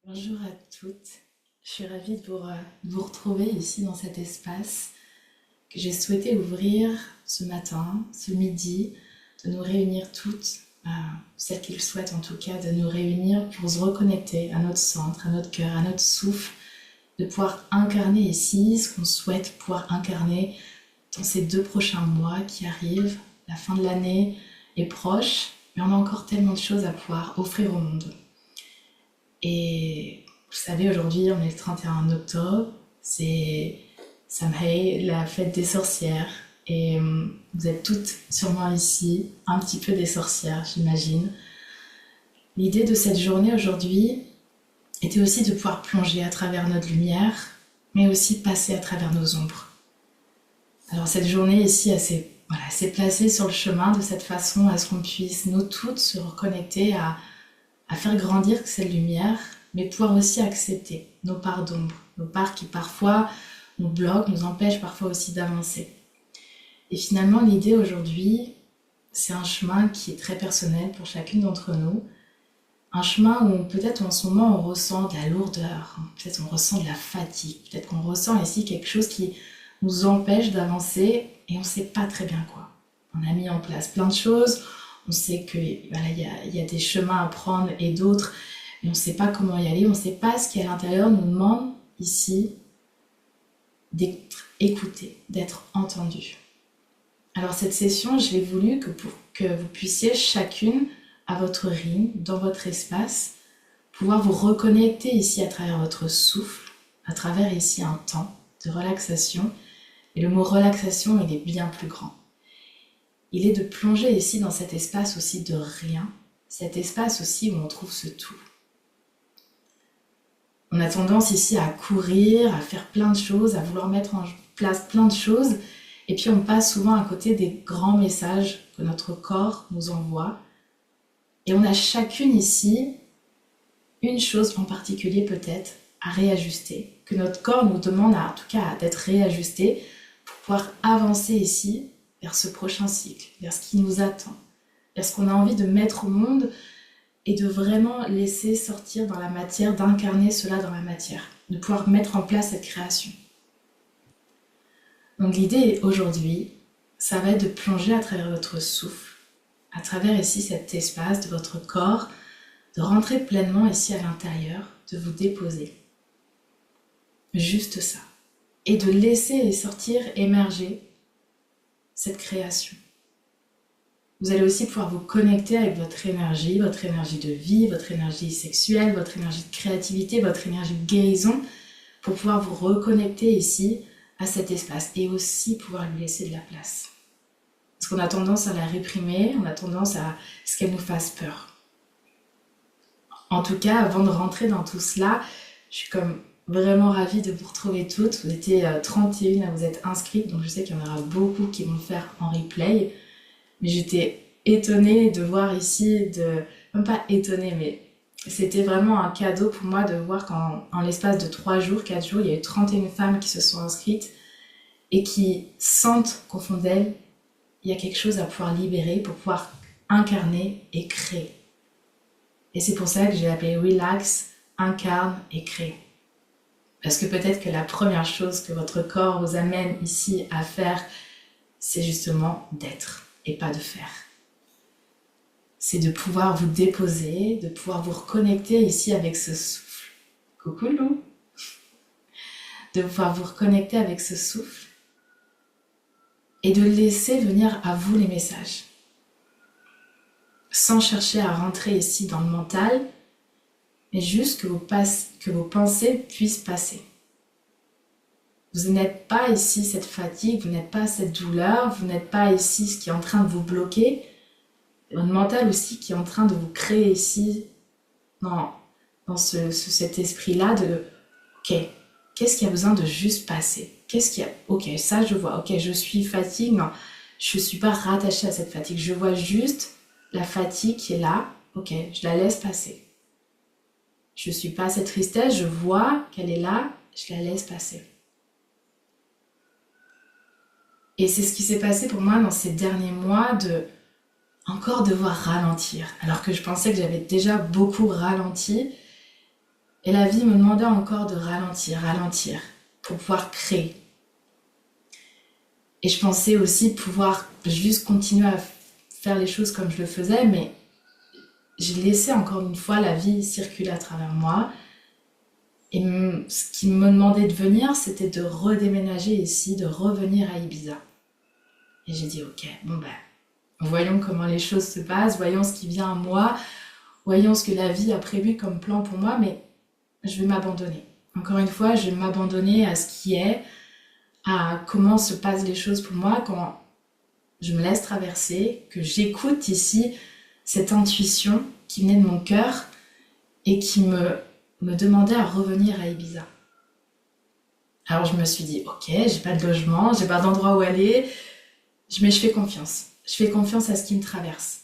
Bonjour à toutes, je suis ravie de vous retrouver ici dans cet espace que j'ai souhaité ouvrir ce matin, ce midi, de nous réunir toutes, celles qui le souhaitent en tout cas, de nous réunir pour se reconnecter à notre centre, à notre cœur, à notre souffle, de pouvoir incarner ici ce qu'on souhaite pouvoir incarner dans ces 2 prochains mois qui arrivent. La fin de l'année est proche, mais on a encore tellement de choses à pouvoir offrir au monde. Et vous savez, aujourd'hui, on est le 31 octobre, c'est Samhain, la fête des sorcières. Et vous êtes toutes sûrement ici, un petit peu des sorcières, j'imagine. L'idée de cette journée aujourd'hui était aussi de pouvoir plonger à travers notre lumière, mais aussi passer à travers nos ombres. Alors cette journée ici, elle s'est placée sur le chemin de cette façon à ce qu'on puisse, nous toutes, se reconnecter à faire grandir cette lumière, mais pouvoir aussi accepter nos parts d'ombre, nos parts qui parfois nous bloquent, nous empêchent parfois aussi d'avancer. Et finalement, l'idée aujourd'hui, c'est un chemin qui est très personnel pour chacune d'entre nous, un chemin où peut-être en ce moment on ressent de la lourdeur, peut-être on ressent de la fatigue, peut-être qu'on ressent ici quelque chose qui nous empêche d'avancer et on ne sait pas très bien quoi. On a mis en place plein de choses, on sait qu'il y a des chemins à prendre et d'autres, mais on ne sait pas comment y aller, on ne sait pas ce qui à l'intérieur nous demande ici d'être écouté, d'être entendu. Alors cette session, je l'ai voulu pour que vous puissiez chacune, à votre rythme, dans votre espace, pouvoir vous reconnecter ici à travers votre souffle, à travers ici un temps de relaxation. Et le mot relaxation, il est bien plus grand. Il est de plonger ici dans cet espace aussi de rien, cet espace aussi où on trouve ce tout. On a tendance ici à courir, à faire plein de choses, à vouloir mettre en place plein de choses, et puis on passe souvent à côté des grands messages que notre corps nous envoie. Et on a chacune ici une chose en particulier peut-être à réajuster, que notre corps nous demande en tout cas d'être réajusté pour pouvoir avancer ici vers ce prochain cycle, vers ce qui nous attend, vers ce qu'on a envie de mettre au monde et de vraiment laisser sortir dans la matière, d'incarner cela dans la matière, de pouvoir mettre en place cette création. Donc l'idée aujourd'hui, ça va être de plonger à travers votre souffle, à travers ici cet espace de votre corps, de rentrer pleinement ici à l'intérieur, de vous déposer. Juste ça. Et de laisser sortir, émerger cette création. Vous allez aussi pouvoir vous connecter avec votre énergie de vie, votre énergie sexuelle, votre énergie de créativité, votre énergie de guérison, pour pouvoir vous reconnecter ici à cet espace et aussi pouvoir lui laisser de la place. Parce qu'on a tendance à la réprimer, on a tendance à ce qu'elle nous fasse peur. En tout cas, avant de rentrer dans tout cela, je suis comme vraiment ravie de vous retrouver toutes. Vous étiez 31 à vous être inscrites, donc je sais qu'il y en aura beaucoup qui vont le faire en replay. Mais j'étais étonnée de voir ici, même pas étonnée, mais c'était vraiment un cadeau pour moi de voir qu'en l'espace de 3 jours, 4 jours, il y a eu 31 femmes qui se sont inscrites et qui sentent qu'au fond d'elles, il y a quelque chose à pouvoir libérer pour pouvoir incarner et créer. Et c'est pour ça que j'ai appelé Relax, incarne et crée. Parce que peut-être que la première chose que votre corps vous amène ici à faire, c'est justement d'être et pas de faire. C'est de pouvoir vous déposer, de pouvoir vous reconnecter ici avec ce souffle. Coucou Lou. De pouvoir vous reconnecter avec ce souffle et de laisser venir à vous les messages. Sans chercher à rentrer ici dans le mental, mais juste que vos pensées puissent passer. Vous n'êtes pas ici cette fatigue, vous n'êtes pas cette douleur, vous n'êtes pas ici ce qui est en train de vous bloquer. Votre mental aussi qui est en train de vous créer ici, dans cet esprit-là de ok, qu'est-ce qui a besoin de juste passer? Qu'est-ce qui a... Ok, ça je vois, ok, je suis fatiguée, non, je ne suis pas rattachée à cette fatigue, je vois juste la fatigue qui est là, ok, je la laisse passer. Je ne suis pas cette tristesse, je vois qu'elle est là, je la laisse passer. Et c'est ce qui s'est passé pour moi dans ces derniers mois de encore devoir ralentir. Alors que je pensais que j'avais déjà beaucoup ralenti, Et la vie me demandait encore de ralentir, pour pouvoir créer. Et je pensais aussi pouvoir juste continuer à faire les choses comme je le faisais, mais j'ai laissé encore une fois la vie circuler à travers moi. Et ce qui me demandait de venir, c'était de redéménager ici, de revenir à Ibiza. Et j'ai dit, ok, bon ben, voyons comment les choses se passent, voyons ce qui vient à moi, voyons ce que la vie a prévu comme plan pour moi, mais je vais m'abandonner. Encore une fois, je vais m'abandonner à ce qui est, à comment se passent les choses pour moi quand je me laisse traverser, que j'écoute ici cette intuition qui venait de mon cœur et qui me demandait à revenir à Ibiza. Alors je me suis dit, ok, j'ai pas de logement, j'ai pas d'endroit où aller, mais je fais confiance. Je fais confiance à ce qui me traverse.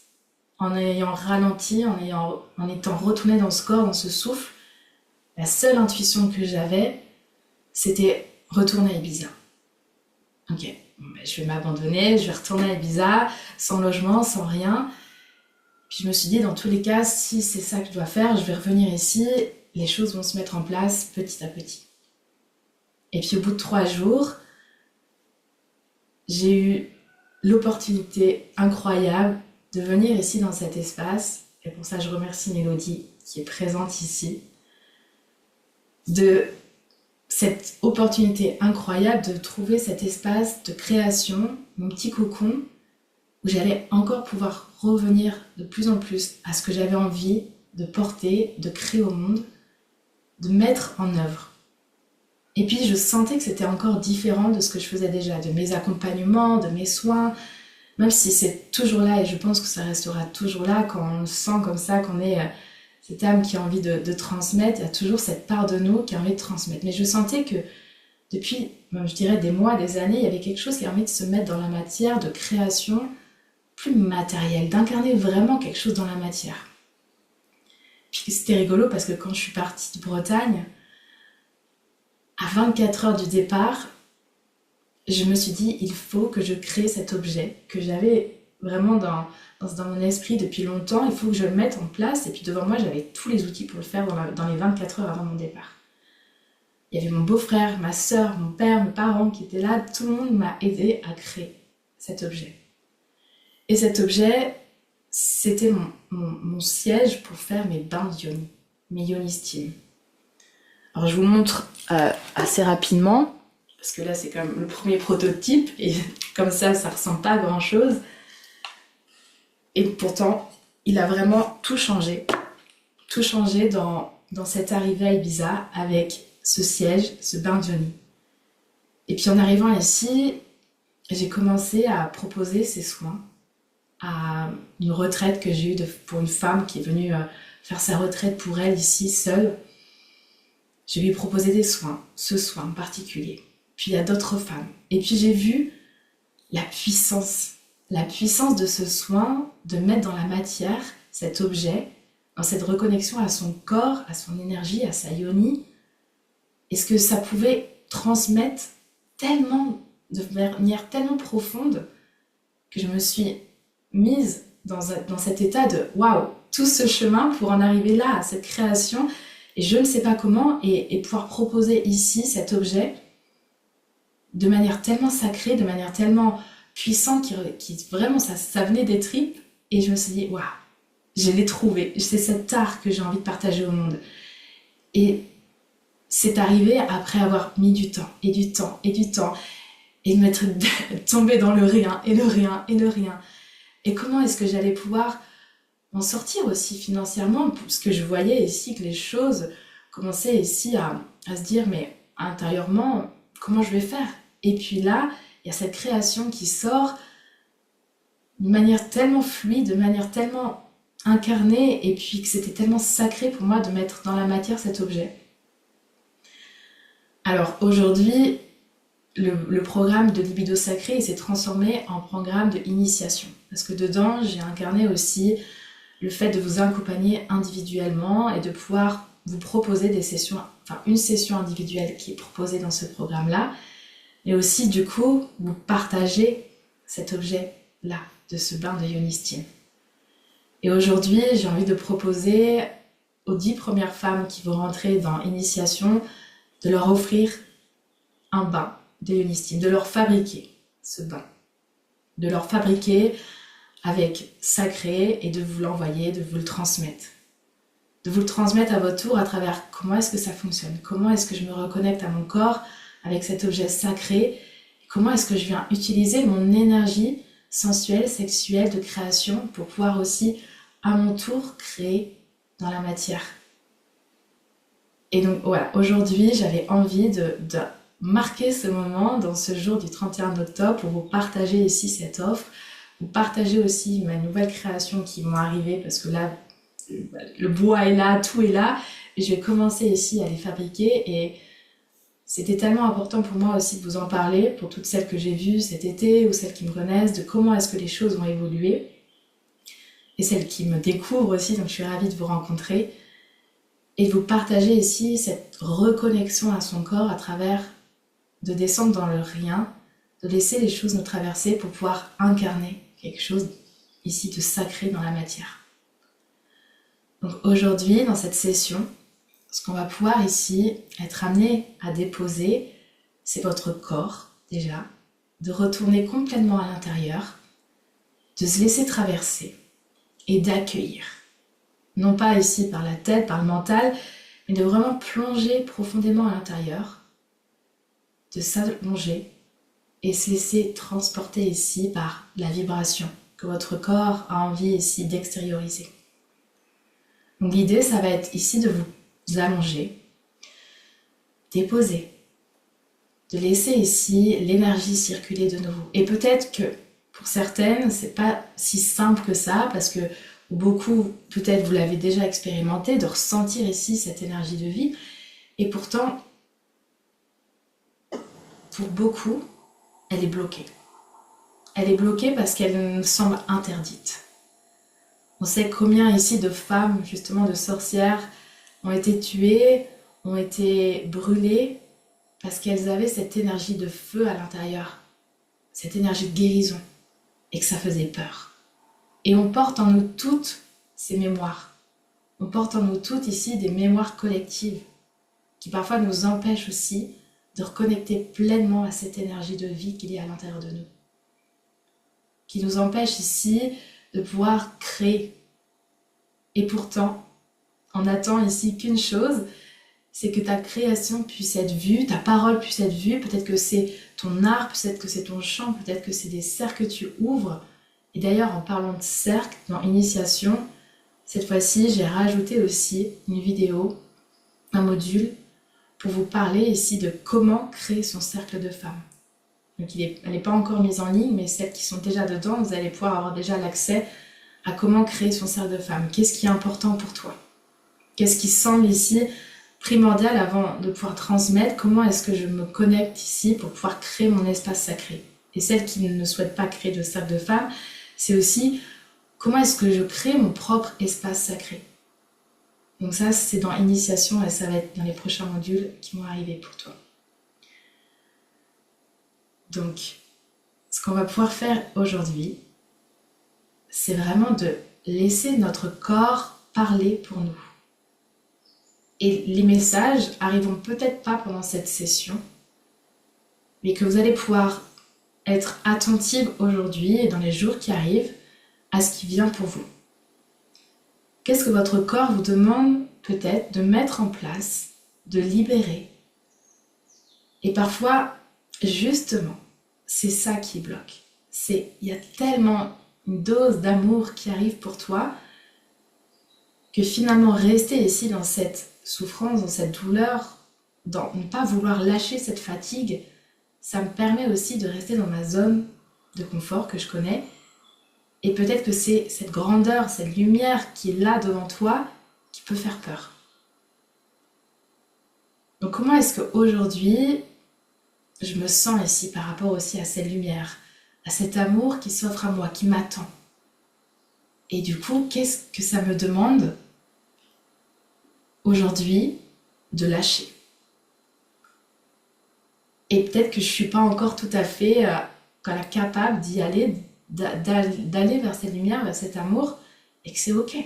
En ayant ralenti, en étant retournée dans ce corps, dans ce souffle, la seule intuition que j'avais, c'était retourner à Ibiza. Ok, bon, ben, je vais m'abandonner, je vais retourner à Ibiza, sans logement, sans rien. Puis je me suis dit, dans tous les cas, si c'est ça que je dois faire, je vais revenir ici, les choses vont se mettre en place petit à petit. Et puis au bout de 3 jours, j'ai eu l'opportunité incroyable de venir ici dans cet espace, et pour ça je remercie Mélodie qui est présente ici, de cette opportunité incroyable de trouver cet espace de création, mon petit cocon, où j'allais encore pouvoir revenir de plus en plus à ce que j'avais envie de porter, de créer au monde, de mettre en œuvre. Et puis je sentais que c'était encore différent de ce que je faisais déjà, de mes accompagnements, de mes soins, même si c'est toujours là, et je pense que ça restera toujours là quand on sent comme ça, qu'on est cette âme qui a envie de transmettre, il y a toujours cette part de nous qui a envie de transmettre. Mais je sentais que depuis, je dirais des mois, des années, il y avait quelque chose qui a envie de se mettre dans la matière, de création plus matérielle, d'incarner vraiment quelque chose dans la matière. Puis c'était rigolo parce que quand je suis partie de Bretagne, à 24 heures du départ, je me suis dit, il faut que je crée cet objet que j'avais vraiment dans mon esprit depuis longtemps, il faut que je le mette en place, et puis devant moi j'avais tous les outils pour le faire dans les 24 heures avant mon départ. Il y avait mon beau-frère, ma soeur, mon père, mes parents qui étaient là, tout le monde m'a aidé à créer cet objet. Et cet objet, c'était mon siège pour faire mes bains de yoni, mes yoni steam. Alors je vous montre assez rapidement, parce que là c'est quand même le premier prototype, et comme ça ressemble pas à grand chose. Et pourtant, il a vraiment tout changé dans cette arrivée à Ibiza avec ce siège, ce bain de yoni. Et puis en arrivant ici, j'ai commencé à proposer ces soins à une retraite que j'ai eue pour une femme qui est venue faire sa retraite pour elle ici, seule. Je lui ai proposé des soins, ce soin en particulier. Puis il y a d'autres femmes. Et puis j'ai vu la puissance de ce soin, de mettre dans la matière cet objet, dans cette reconnexion à son corps, à son énergie, à sa yoni, et ce que ça pouvait transmettre tellement, de manière tellement profonde, que je me suis mise dans cet état de waouh, tout ce chemin pour en arriver là, à cette création, et je ne sais pas comment, et pouvoir proposer ici cet objet de manière tellement sacrée, de manière tellement puissante, qui vraiment, ça venait des tripes, et je me suis dit, waouh, je l'ai trouvé, c'est cet art que j'ai envie de partager au monde. Et c'est arrivé après avoir mis du temps, et du temps, et du temps, et de m'être tombée dans le rien, et le rien, et le rien. Et comment est-ce que j'allais pouvoir m'en sortir aussi financièrement, parce que je voyais ici que les choses commençaient ici à se dire, mais intérieurement, comment je vais faire? Et puis là, il y a cette création qui sort d'une manière tellement fluide, de manière tellement incarnée, et puis que c'était tellement sacré pour moi de mettre dans la matière cet objet. Alors aujourd'hui, le programme de Libido Sacré s'est transformé en programme de initiation, parce que dedans, j'ai incarné aussi le fait de vous accompagner individuellement et de pouvoir vous proposer des sessions, enfin une session individuelle qui est proposée dans ce programme-là, mais aussi du coup vous partager cet objet-là, de ce bain de yoni steam. Et aujourd'hui, j'ai envie de proposer aux 10 premières femmes qui vont rentrer dans Initiation, de leur offrir un bain de Ionistine, de leur fabriquer ce bain, de leur fabriquer avec sacré et de vous l'envoyer, de vous le transmettre. De vous le transmettre à votre tour à travers comment est-ce que ça fonctionne, comment est-ce que je me reconnecte à mon corps avec cet objet sacré, comment est-ce que je viens utiliser mon énergie sensuelle, sexuelle, de création pour pouvoir aussi à mon tour créer dans la matière. Et donc voilà, aujourd'hui j'avais envie de marquer ce moment dans ce jour du 31 octobre pour vous partager ici cette offre, vous partager aussi ma nouvelle création qui vont arriver parce que là le bois est là, tout est là et je vais commencer ici à les fabriquer et c'était tellement important pour moi aussi de vous en parler pour toutes celles que j'ai vues cet été ou celles qui me connaissent, de comment est-ce que les choses ont évolué et celles qui me découvrent aussi, donc je suis ravie de vous rencontrer et de vous partager ici cette reconnexion à son corps à travers de descendre dans le rien, de laisser les choses nous traverser pour pouvoir incarner quelque chose ici de sacré dans la matière. Donc aujourd'hui, dans cette session, ce qu'on va pouvoir ici être amené à déposer, c'est votre corps déjà, de retourner complètement à l'intérieur, de se laisser traverser et d'accueillir. Non pas ici par la tête, par le mental, mais de vraiment plonger profondément à l'intérieur, de s'allonger et se laisser transporter ici par la vibration que votre corps a envie ici d'extérioriser. Donc l'idée, ça va être ici de vous allonger, déposer, de laisser ici l'énergie circuler de nouveau. Et peut-être que pour certaines, c'est pas si simple que ça, parce que beaucoup, peut-être vous l'avez déjà expérimenté, de ressentir ici cette énergie de vie. Et pourtant, pour beaucoup, elle est bloquée. Elle est bloquée parce qu'elle nous semble interdite. On sait combien ici de femmes, justement de sorcières, ont été tuées, ont été brûlées, parce qu'elles avaient cette énergie de feu à l'intérieur, cette énergie de guérison, et que ça faisait peur. Et on porte en nous toutes ces mémoires. On porte en nous toutes ici des mémoires collectives, qui parfois nous empêchent aussi de reconnecter pleinement à cette énergie de vie qu'il y a à l'intérieur de nous. Qui nous empêchent ici de pouvoir créer. Et pourtant, on attend ici qu'une chose, c'est que ta création puisse être vue, ta parole puisse être vue, peut-être que c'est ton art, peut-être que c'est ton chant, peut-être que c'est des cercles que tu ouvres. Et d'ailleurs, en parlant de cercles, dans Initiation, cette fois-ci, j'ai rajouté aussi une vidéo, un module, pour vous parler ici de comment créer son cercle de femmes. Donc elle n'est pas encore mise en ligne, mais celles qui sont déjà dedans, vous allez pouvoir avoir déjà l'accès à comment créer son cercle de femmes. Qu'est-ce qui est important pour toi? Qu'est-ce qui semble ici primordial avant de pouvoir transmettre? Comment est-ce que je me connecte ici pour pouvoir créer mon espace sacré? Et celles qui ne souhaitent pas créer de cercle de femmes, c'est aussi comment est-ce que je crée mon propre espace sacré? Donc ça, c'est dans Initiation et ça va être dans les prochains modules qui vont arriver pour toi. Donc, ce qu'on va pouvoir faire aujourd'hui, c'est vraiment de laisser notre corps parler pour nous. Et les messages arriveront peut-être pas pendant cette session, mais que vous allez pouvoir être attentive aujourd'hui et dans les jours qui arrivent à ce qui vient pour vous. Qu'est-ce que votre corps vous demande peut-être de mettre en place, de libérer? Et parfois, justement, c'est ça qui bloque. Il y a tellement une dose d'amour qui arrive pour toi que finalement rester ici dans cette souffrance, dans cette douleur, dans ne pas vouloir lâcher cette fatigue, ça me permet aussi de rester dans ma zone de confort que je connais. Et peut-être que c'est cette grandeur, cette lumière qui est là devant toi qui peut faire peur. Donc comment est-ce qu'aujourd'hui, je me sens ici par rapport aussi à cette lumière, à cet amour qui s'offre à moi, qui m'attend? Et du coup, qu'est-ce que ça me demande aujourd'hui de lâcher? Et peut-être que je ne suis pas encore tout à fait capable d'y aller, d'aller vers cette lumière, vers cet amour, et que c'est ok.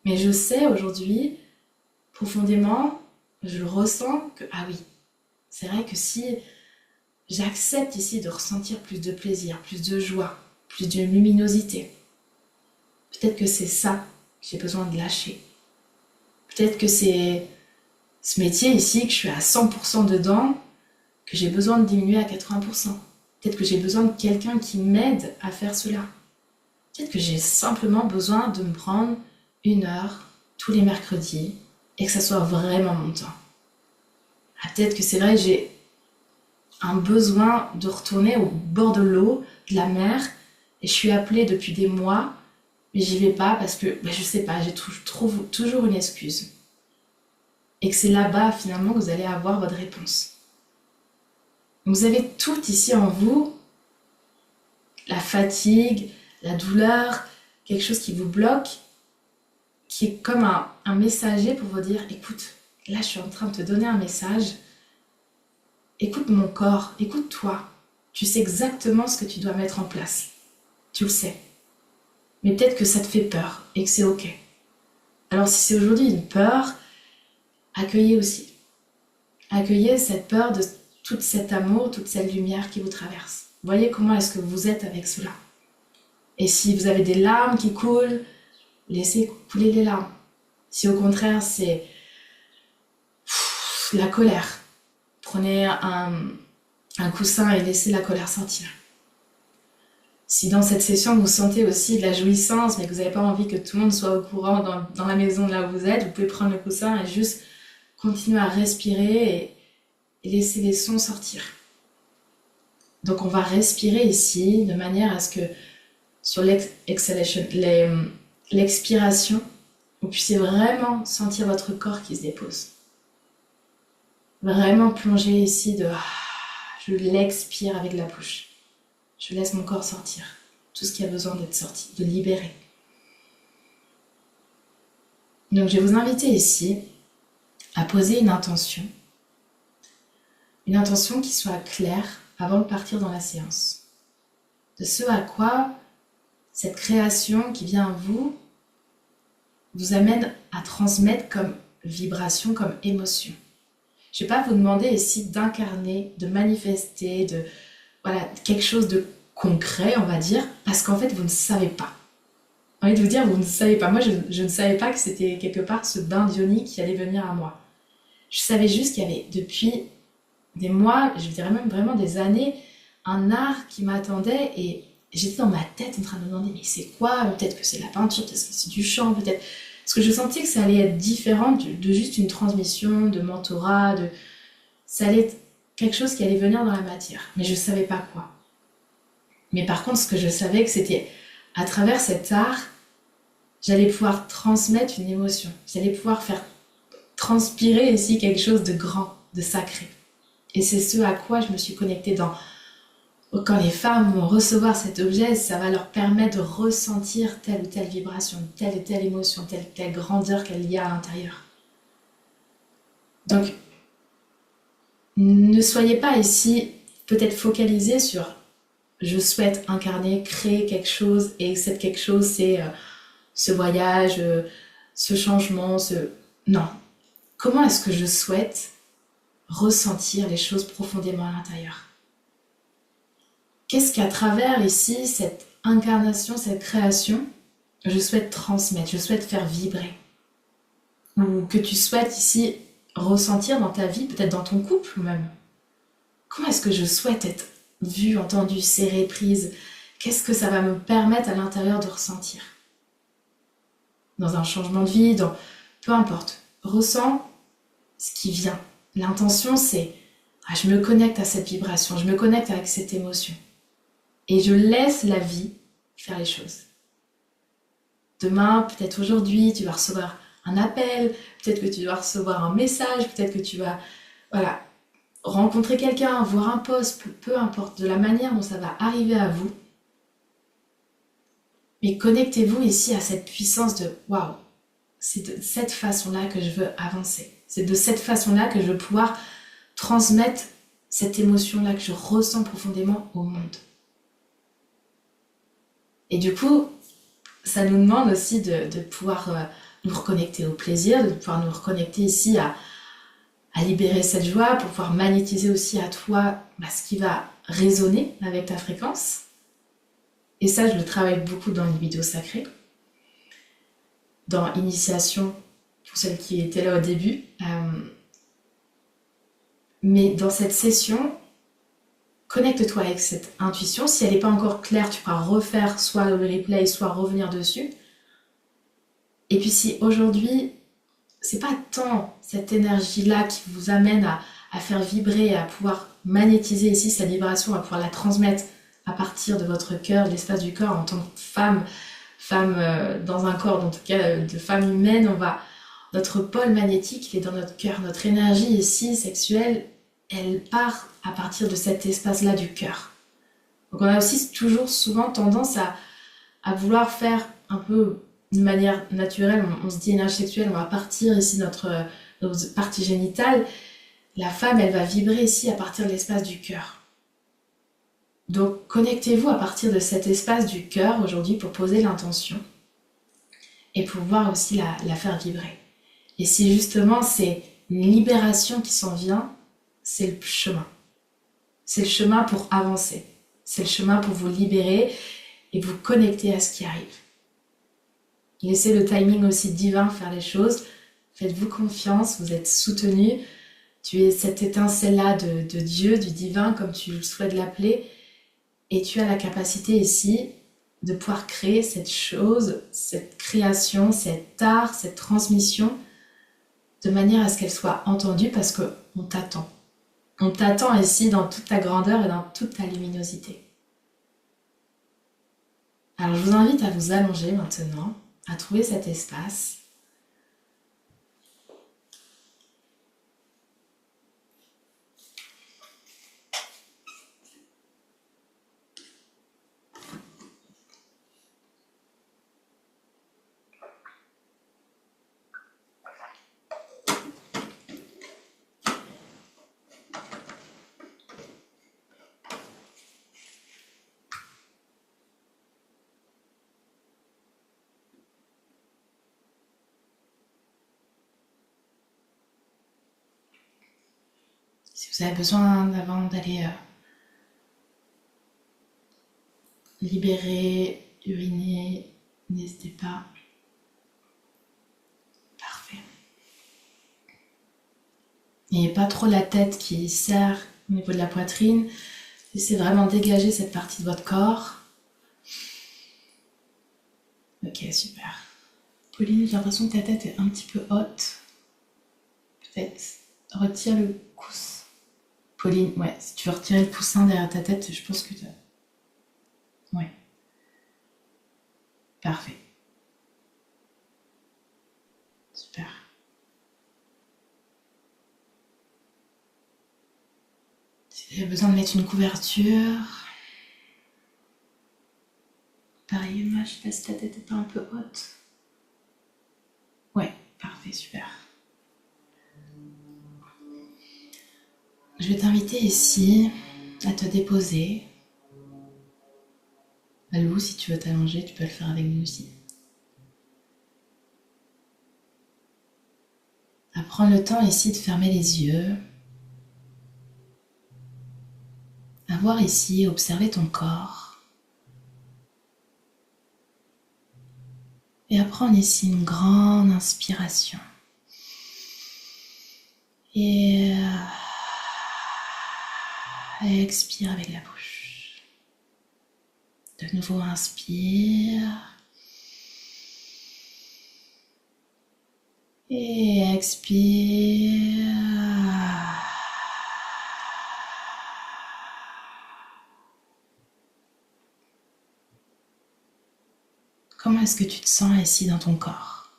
Mais je sais aujourd'hui profondément, je ressens que, ah oui, c'est vrai que si j'accepte ici de ressentir plus de plaisir, plus de joie, plus de luminosité, peut-être que c'est ça que j'ai besoin de lâcher. Peut-être que c'est ce métier ici, que je suis à 100% dedans, que j'ai besoin de diminuer à 80%. Peut-être que j'ai besoin de quelqu'un qui m'aide à faire cela. Peut-être que j'ai simplement besoin de me prendre 1 heure tous les mercredis et que ça soit vraiment mon temps. Ah, peut-être que c'est vrai que j'ai un besoin de retourner au bord de l'eau, de la mer, et je suis appelée depuis des mois, mais j'y vais pas parce que, je sais pas, je trouve toujours une excuse. Et que c'est là-bas finalement que vous allez avoir votre réponse. Vous avez tout ici en vous, la fatigue, la douleur, quelque chose qui vous bloque, qui est comme un messager pour vous dire, écoute, là je suis en train de te donner un message, écoute mon corps, écoute toi, tu sais exactement ce que tu dois mettre en place, tu le sais. Mais peut-être que ça te fait peur et que c'est ok. Alors si c'est aujourd'hui une peur, accueillez aussi. Accueillez cette peur de tout cet amour, toute cette lumière qui vous traverse. Voyez comment est-ce que vous êtes avec cela. Et si vous avez des larmes qui coulent, laissez couler les larmes. Si au contraire c'est la colère, prenez un coussin et laissez la colère sortir. Si dans cette session vous sentez aussi de la jouissance mais que vous n'avez pas envie que tout le monde soit au courant dans la maison là où vous êtes, vous pouvez prendre le coussin et juste continuer à respirer et laisser les sons sortir. Donc on va respirer ici de manière à ce que sur l'expiration, vous puissiez vraiment sentir votre corps qui se dépose. Vraiment plonger ici je l'expire avec la bouche. Je laisse mon corps sortir. Tout ce qui a besoin d'être sorti, de libérer. Donc je vais vous inviter ici à poser une intention. Une intention qui soit claire avant de partir dans la séance. De ce à quoi cette création qui vient à vous amène à transmettre comme vibration, comme émotion. Je ne vais pas vous demander ici d'incarner, de manifester, quelque chose de concret, on va dire, parce qu'en fait, vous ne savez pas. J'ai envie de vous dire, vous ne savez pas. Moi, je ne savais pas que c'était quelque part ce bain d'ionique qui allait venir à moi. Je savais juste qu'il y avait depuis des mois, je dirais même vraiment des années, un art qui m'attendait et j'étais dans ma tête en train de me demander, mais c'est quoi? Peut-être que c'est la peinture, peut-être que c'est du chant, peut-être... Parce que je sentais que ça allait être différent de juste une transmission, de mentorat, ça allait être quelque chose qui allait venir dans la matière. Mais je ne savais pas quoi. Mais par contre, ce que je savais, que c'était à travers cet art, j'allais pouvoir transmettre une émotion. J'allais pouvoir faire transpirer ici quelque chose de grand, de sacré. Et c'est ce à quoi je me suis connectée quand les femmes vont recevoir cet objet, ça va leur permettre de ressentir telle ou telle vibration, telle ou telle émotion, telle ou telle grandeur qu'elle y a à l'intérieur. Donc, ne soyez pas ici peut-être focalisés sur je souhaite incarner, créer quelque chose et cette quelque chose c'est ce voyage, ce changement, Non. Comment est-ce que je souhaite ressentir les choses profondément à l'intérieur? Qu'est-ce qu'à travers ici, cette incarnation, cette création, je souhaite transmettre, je souhaite faire vibrer? Ou que tu souhaites ici ressentir dans ta vie, peut-être dans ton couple même? Comment est-ce que je souhaite être vue, entendue, serrée, prise? Qu'est-ce que ça va me permettre à l'intérieur de ressentir? Dans un changement de vie, peu importe. Ressens ce qui vient. L'intention, c'est je me connecte à cette vibration, je me connecte avec cette émotion. Et je laisse la vie faire les choses. Demain, peut-être aujourd'hui, tu vas recevoir un appel, peut-être que tu vas recevoir un message, peut-être que tu vas rencontrer quelqu'un, voir un post, peu importe, de la manière dont ça va arriver à vous. Mais connectez-vous ici à cette puissance de waouh, c'est de cette façon-là que je veux avancer. C'est de cette façon-là que je veux pouvoir transmettre cette émotion-là que je ressens profondément au monde. Et du coup, ça nous demande aussi de pouvoir nous reconnecter au plaisir, de pouvoir nous reconnecter ici à libérer cette joie, pour pouvoir magnétiser aussi à toi ce qui va résonner avec ta fréquence. Et ça, je le travaille beaucoup dans les vidéos sacrées, dans Initiation, pour celles qui étaient là au début. Mais dans cette session, connecte-toi avec cette intuition. Si elle n'est pas encore claire, tu pourras refaire soit le replay, soit revenir dessus. Et puis si aujourd'hui, c'est pas tant cette énergie-là qui vous amène à faire vibrer, à pouvoir magnétiser ici cette vibration, à pouvoir la transmettre à partir de votre cœur, de l'espace du corps en tant que femme dans un corps, en tout cas de femme humaine, notre pôle magnétique, il est dans notre cœur. Notre énergie ici, sexuelle, elle part à partir de cet espace-là du cœur. Donc on a aussi toujours souvent tendance à vouloir faire un peu d'une manière naturelle, on se dit énergie sexuelle, on va partir ici nos parties génitales. La femme, elle va vibrer ici à partir de l'espace du cœur. Donc connectez-vous à partir de cet espace du cœur aujourd'hui pour poser l'intention et pouvoir aussi la faire vibrer. Et si justement c'est une libération qui s'en vient, c'est le chemin. C'est le chemin pour avancer. C'est le chemin pour vous libérer et vous connecter à ce qui arrive. Laissez le timing aussi divin faire les choses. Faites-vous confiance, vous êtes soutenu. Tu es cette étincelle-là de Dieu, du divin, comme tu souhaites l'appeler. Et tu as la capacité ici de pouvoir créer cette chose, cette création, cet art, cette transmission, de manière à ce qu'elle soit entendue parce qu'on t'attend. On t'attend ici dans toute ta grandeur et dans toute ta luminosité. Alors je vous invite à vous allonger maintenant, à trouver cet espace. Si vous avez besoin avant d'aller libérer, uriner, n'hésitez pas. Parfait. N'ayez pas trop la tête qui serre au niveau de la poitrine. Laissez vraiment dégager cette partie de votre corps. Ok, super. Pauline, j'ai l'impression que ta tête est un petit peu haute. Peut-être retire le coussin. Pauline, ouais, si tu veux retirer le coussin derrière ta tête, je pense que tu as... Ouais. Parfait. Super. Si vous avez besoin de mettre une couverture... Pareil, moi, je sais pas si ta tête est pas un peu haute. Ouais, parfait, super. Je vais t'inviter ici à te déposer. Lou, si tu veux t'allonger, tu peux le faire avec nous aussi. À prendre le temps ici de fermer les yeux. À voir ici, observer ton corps. Et à prendre ici une grande inspiration. Et expire avec la bouche. De nouveau, inspire. Et expire. Comment est-ce que tu te sens ici dans ton corps?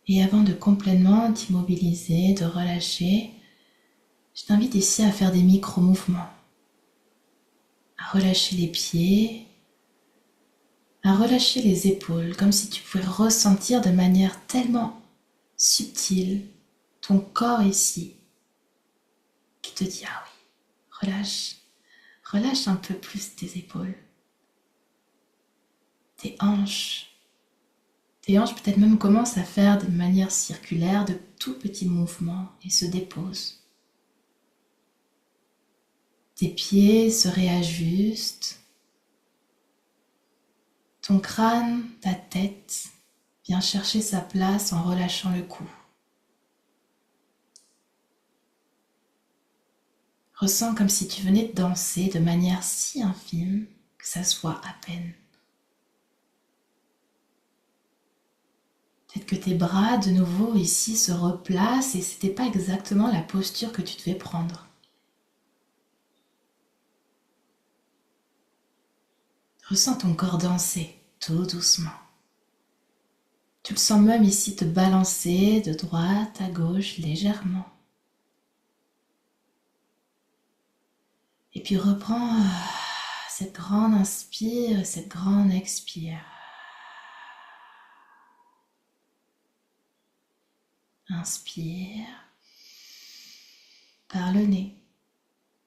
Et avant de complètement t'immobiliser, de relâcher, je t'invite ici à faire des micro-mouvements, à relâcher les pieds, à relâcher les épaules, comme si tu pouvais ressentir de manière tellement subtile ton corps ici, qui te dit ah oui, relâche un peu plus tes épaules, tes hanches, Tes hanches peut-être même commencent à faire de manière circulaire de tout petits mouvements et se déposent. Tes pieds se réajustent. Ton crâne, ta tête, vient chercher sa place en relâchant le cou. Ressens comme si tu venais de danser de manière si infime que ça se voit à peine. Peut-être que tes bras de nouveau ici se replacent et c'était pas exactement la posture que tu devais prendre. Ressens ton corps danser tout doucement. Tu le sens même ici te balancer de droite à gauche légèrement. Et puis reprends cette grande inspire et cette grande expire. Inspire par le nez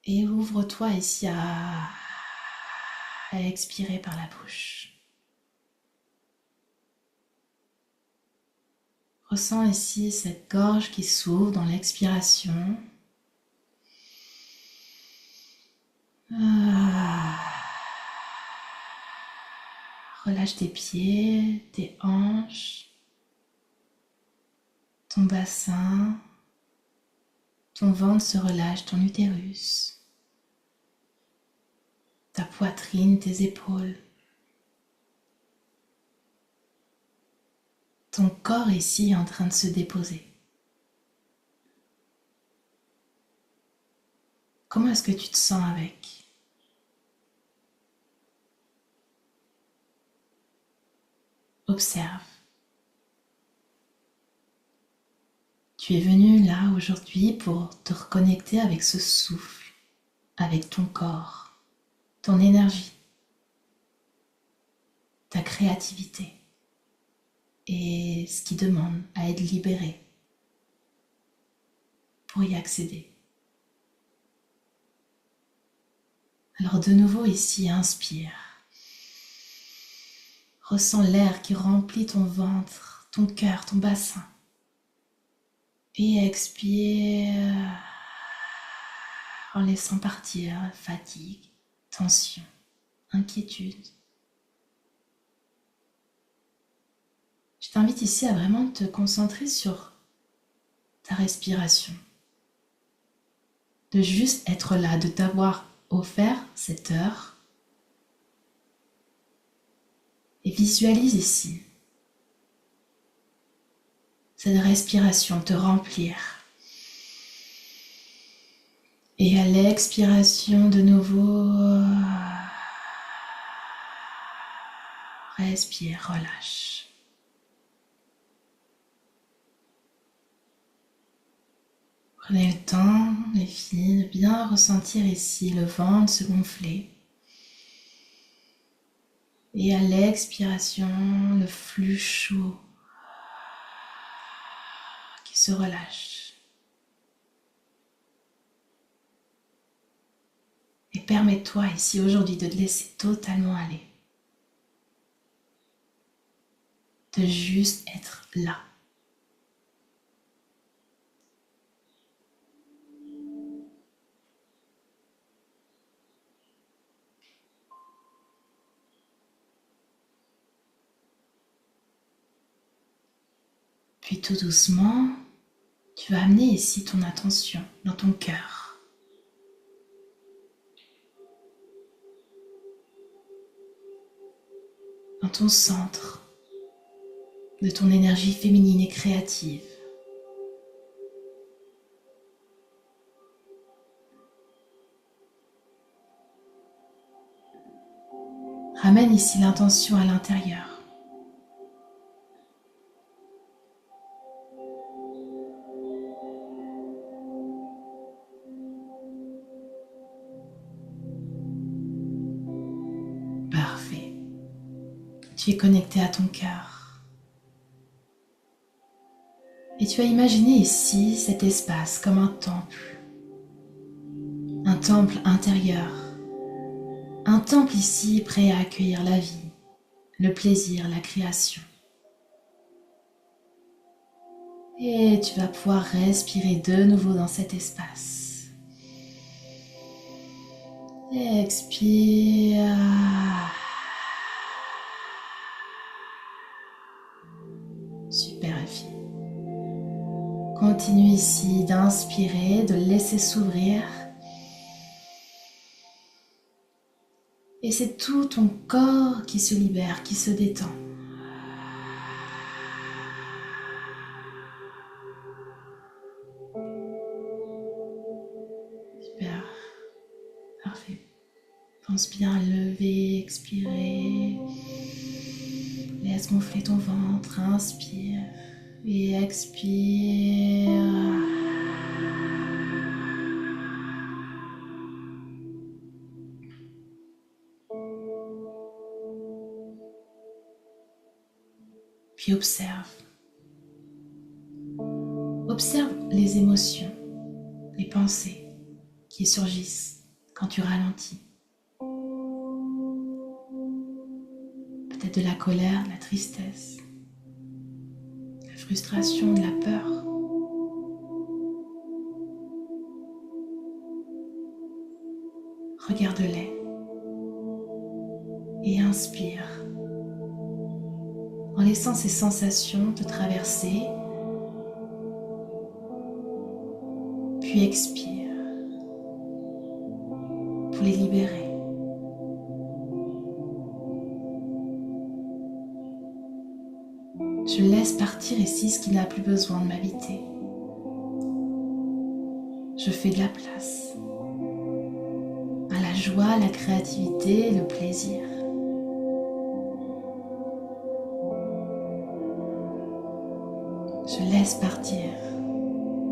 et ouvre-toi ici à expirer par la bouche. Ressens ici cette gorge qui s'ouvre dans l'expiration. Relâche tes pieds, tes hanches, ton bassin, ton ventre se relâche, ton utérus, ta poitrine, tes épaules. Ton corps ici est en train de se déposer. Comment est-ce que tu te sens avec ? Observe. Tu es venu là aujourd'hui pour te reconnecter avec ce souffle, avec ton corps, ton énergie, ta créativité et ce qui demande à être libéré pour y accéder. Alors de nouveau ici, inspire. Ressens l'air qui remplit ton ventre, ton cœur, ton bassin. Et expire en laissant partir fatigue, tension, inquiétude. Je t'invite ici à vraiment te concentrer sur ta respiration. De juste être là, de t'avoir offert cette heure. Et visualise ici cette respiration te remplir. Et à l'expiration de nouveau, respire, relâche. Prenez le temps, les filles, de bien ressentir ici le ventre se gonfler. Et à l'expiration, le flux chaud qui se relâche. Et permets-toi ici aujourd'hui de te laisser totalement aller. De juste être là. Puis tout doucement, tu vas amener ici ton attention dans ton cœur. Dans ton centre de ton énergie féminine et créative. Ramène ici l'intention à l'intérieur. Parfait. Tu es connecté à ton cœur. Et tu as imaginé ici cet espace comme un temple intérieur. Un temple ici prêt à accueillir la vie, le plaisir, la création. Et tu vas pouvoir respirer de nouveau dans cet espace. Expire. Super, Effie. Continue ici d'inspirer, de laisser s'ouvrir. Et c'est tout ton corps qui se libère, qui se détend. Super. Parfait. Pense bien à lever, expirer. Laisse gonfler ton ventre, inspire et expire. Puis observe. Observe les émotions, les pensées qui surgissent quand tu ralentis. Peut-être de la colère, de la tristesse, de la frustration, de la peur. Regarde-les et inspire en laissant ces sensations te traverser, puis expire pour les libérer. Je laisse partir ici ce qui n'a plus besoin de m'habiter. Je fais de la place à la joie, la créativité et le plaisir. Je laisse partir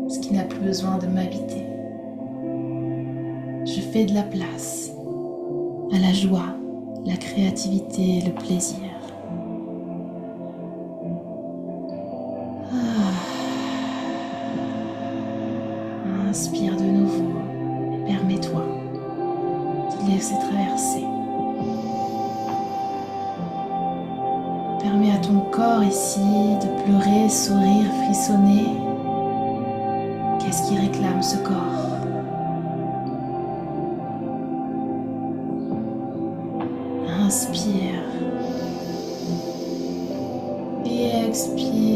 ce qui n'a plus besoin de m'habiter. Je fais de la place à la joie, la créativité et le plaisir. Inspire de nouveau et permets-toi de te laisser traverser. Permets à ton corps ici de pleurer, sourire, frissonner. Qu'est-ce qui réclame ce corps? Inspire et expire.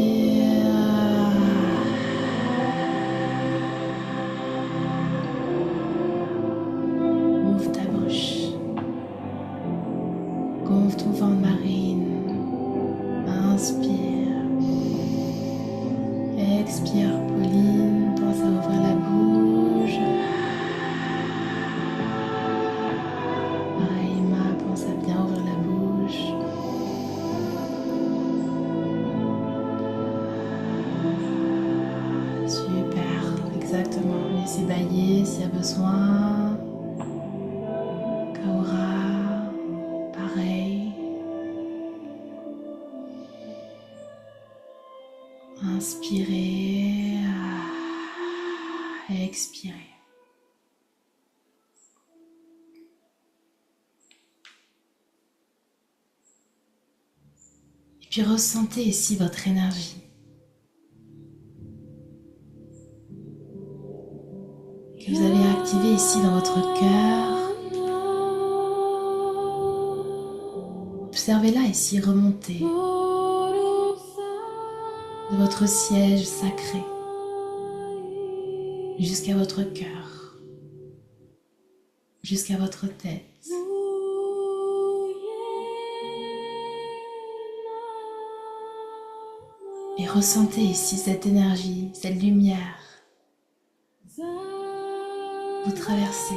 Ouvre ta bouche. Gonfle ton ventre marine. Inspire. Expire, Pauline. Pense à ouvrir la bouche. Emma, pense à bien ouvrir la bouche. Super, exactement. Laissez bailler s'il y a besoin. Kaora, pareil. Inspirez, expirez. Et puis ressentez ici votre énergie. Que vous avez activé ici dans votre cœur. Observez-la ici remonter de votre siège sacré jusqu'à votre cœur, jusqu'à votre tête. Et ressentez ici cette énergie, cette lumière vous traversez.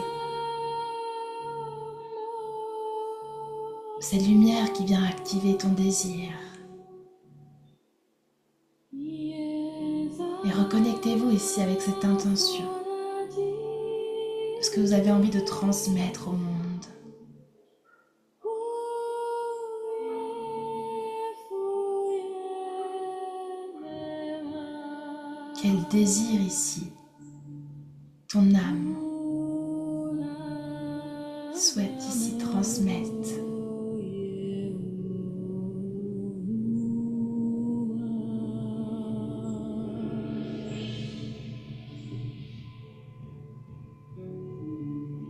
Cette lumière qui vient activer ton désir. Et reconnectez-vous ici avec cette intention. Ce que vous avez envie de transmettre au monde. Quel désir ici ton âme souhaite ici transmettre.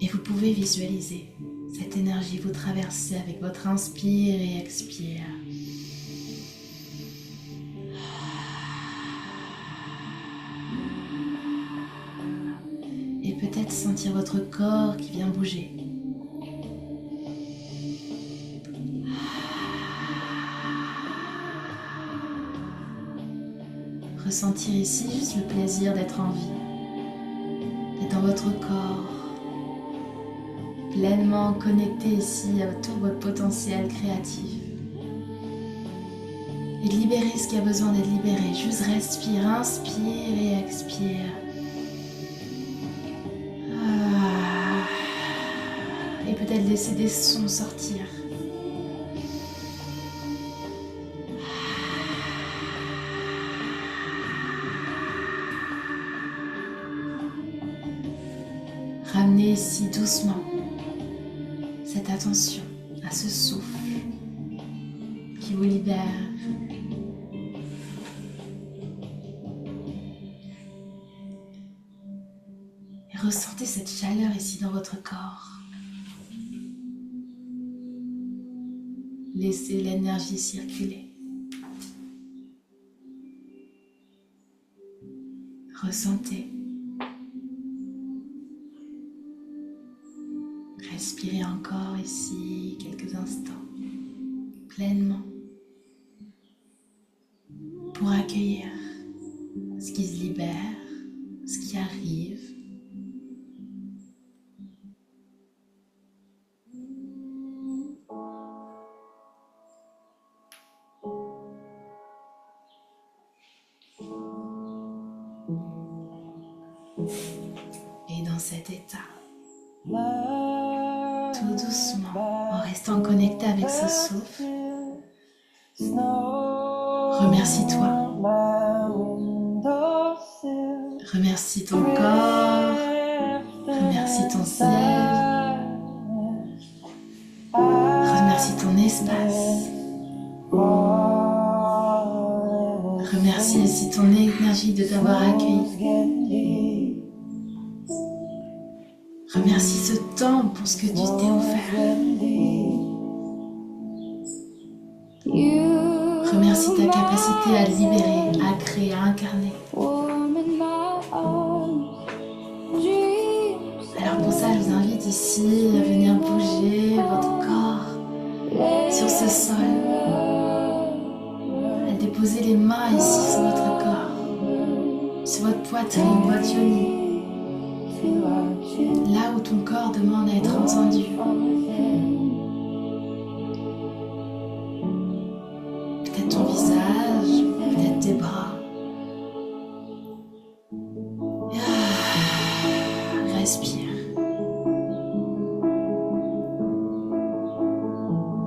Et vous pouvez visualiser cette énergie vous traverser avec votre inspire et expire. Et peut-être sentir votre corps qui vient bouger. Ressentir ici juste le plaisir d'être en vie, d'être dans votre corps, pleinement connecté ici à tout votre potentiel créatif. Et de libérer ce qui a besoin d'être libéré. Juste respire, inspire et expire. Et peut-être laisser des sons sortir. Ramenez ici doucement cette attention à ce souffle qui vous libère. Et ressentez cette chaleur ici dans votre corps. Laissez l'énergie circuler. Ressentez. Respirez encore ici quelques instants, pleinement, pour accueillir ce qui se libère, ce qui arrive. Et dans cet état, tout doucement, en restant connecté avec ce souffle, remercie-toi. Remercie ton corps, remercie ton ciel, remercie ton espace, remercie aussi ton énergie de t'avoir accueilli. Remercie ce temps pour ce que tu t'es offert. Remercie ta capacité à libérer, à créer, à incarner. Alors pour ça, je vous invite ici à venir bouger votre corps sur ce sol. À déposer les mains ici sur votre corps, sur votre poitrine, votre yoni. Là où ton corps demande à être entendu. Peut-être ton visage, peut-être tes bras. Respire.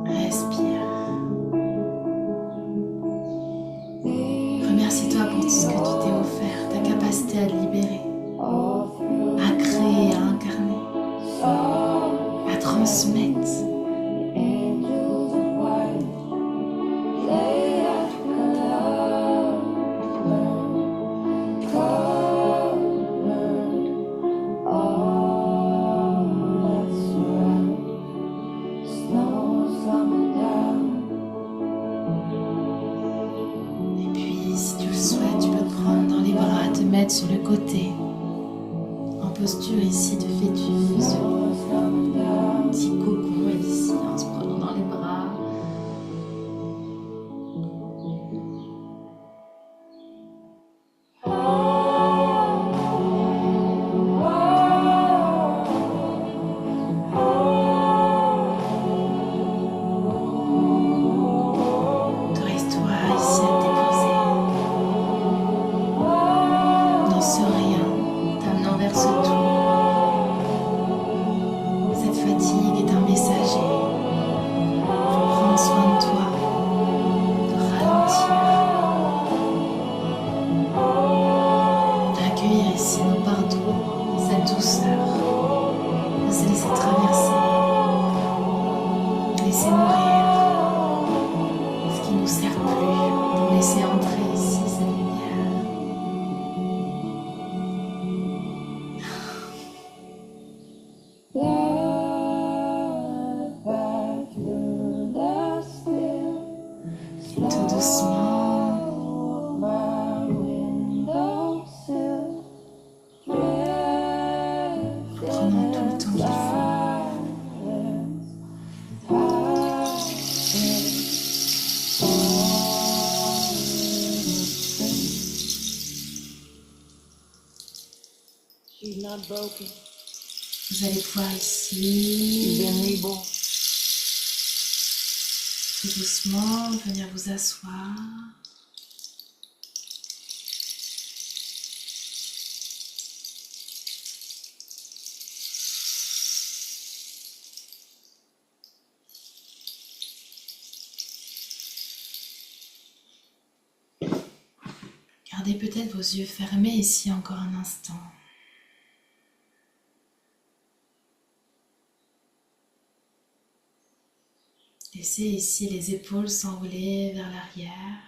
Respire. Remercie-toi pour tout ce que tu t'es offert, ta capacité à te libérer. À créer, à incarner, à transmettre. Et puis, si tu le souhaites, tu peux te prendre dans les bras, te mettre sur le côté. Posture ici de fœtus, petit cocon ici en se prenant dans les bras. Autorise-toi ici à te déposer dans ce rien, t'amenant vers ce tout. Fatigue est un messager pour prendre soin de toi, de ralentir, d'accueillir ici nos pardons, cette douceur, de se laisser traverser, laisser mourir ce qui ne nous sert plus, pour laisser entrer ici cette lumière. She's not broken. Vous allez pouvoir She's ici, able. tout doucement, venir vous asseoir. Gardez peut-être vos yeux fermés ici encore un instant. Laissez ici les épaules s'enrouler vers l'arrière.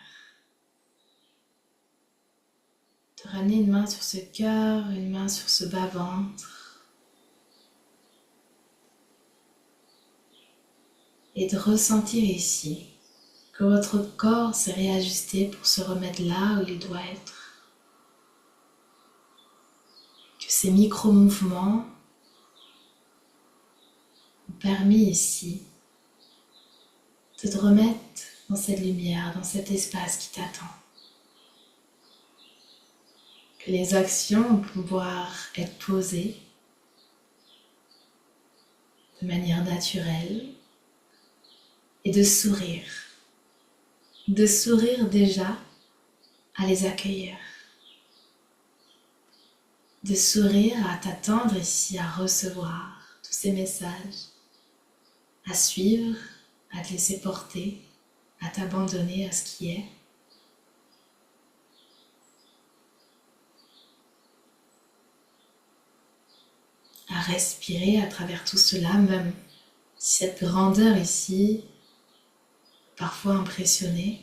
De ramener une main sur ce cœur, une main sur ce bas-ventre. Et de ressentir ici que votre corps s'est réajusté pour se remettre là où il doit être. Que ces micro-mouvements ont permis ici de te remettre dans cette lumière, dans cet espace qui t'attend. Que les actions vont pouvoir être posées de manière naturelle et de sourire. De sourire déjà à les accueillir. De sourire à t'attendre ici, à recevoir tous ces messages, à suivre, à te laisser porter, à t'abandonner à ce qui est. À respirer à travers tout cela, même si cette grandeur ici, parfois impressionnée.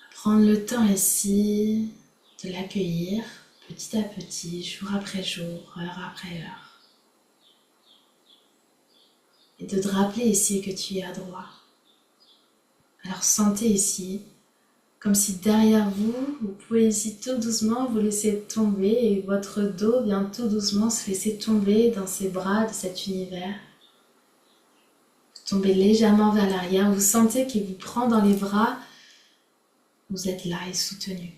À prendre le temps ici de l'accueillir petit à petit, jour après jour, heure après heure. Et de te rappeler ici que tu es à droit. Alors sentez ici, comme si derrière vous, vous pouvez ici tout doucement vous laisser tomber et votre dos vient tout doucement se laisser tomber dans ces bras de cet univers. Vous tombez légèrement vers l'arrière, vous sentez qu'il vous prend dans les bras, vous êtes là et soutenu.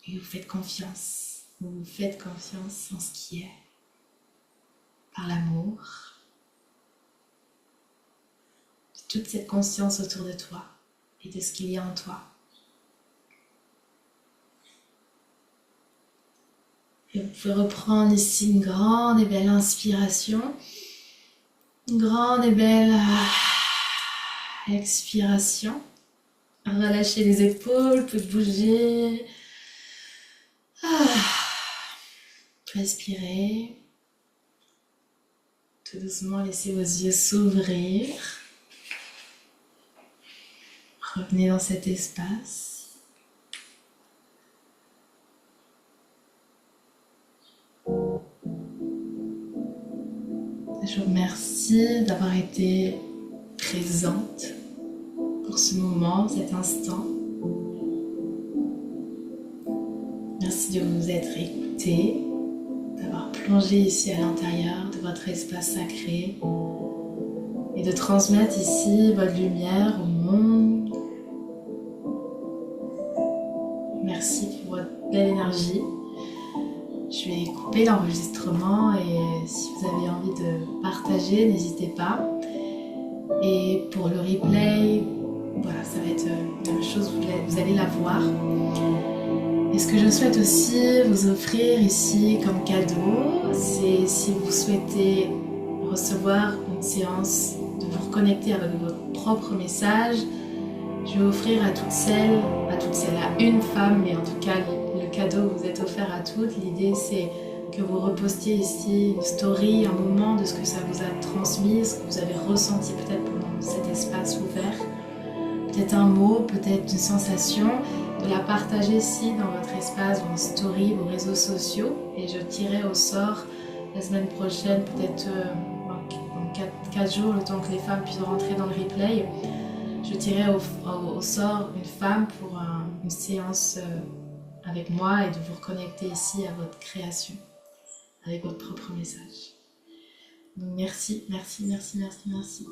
Et vous faites confiance en ce qui est, par l'amour, de toute cette conscience autour de toi et de ce qu'il y a en toi. Et vous pouvez reprendre ici une grande et belle inspiration, une grande et belle expiration. Relâchez les épaules, vous pouvez bouger. Respirez. Tout doucement, laissez vos yeux s'ouvrir. Revenez dans cet espace. Je vous remercie d'avoir été présente pour ce moment, cet instant. Merci de vous être écouté, d'avoir plongé ici à l'intérieur de votre espace sacré et de transmettre ici votre lumière au monde. Merci pour votre belle énergie. Je vais couper l'enregistrement et si vous avez envie de partager, n'hésitez pas. Et pour le replay, voilà, ça va être la même chose, vous allez la voir. Et ce que je souhaite aussi vous offrir ici comme cadeau, c'est si vous souhaitez recevoir une séance de vous reconnecter avec votre propre message, je vais offrir à une femme, mais en tout cas le cadeau vous est offert à toutes. L'idée c'est que vous repostiez ici une story, un moment de ce que ça vous a transmis, ce que vous avez ressenti peut-être pendant cet espace ouvert. Peut-être un mot, peut-être une sensation, de la partager ici dans votre espace ou en story, vos réseaux sociaux. Et je tirerai au sort la semaine prochaine, peut-être dans 4 jours, le temps que les femmes puissent rentrer dans le replay. Je tirerai au sort une femme pour une séance avec moi et de vous reconnecter ici à votre création, avec votre propre message. Donc merci, merci, merci, merci, merci.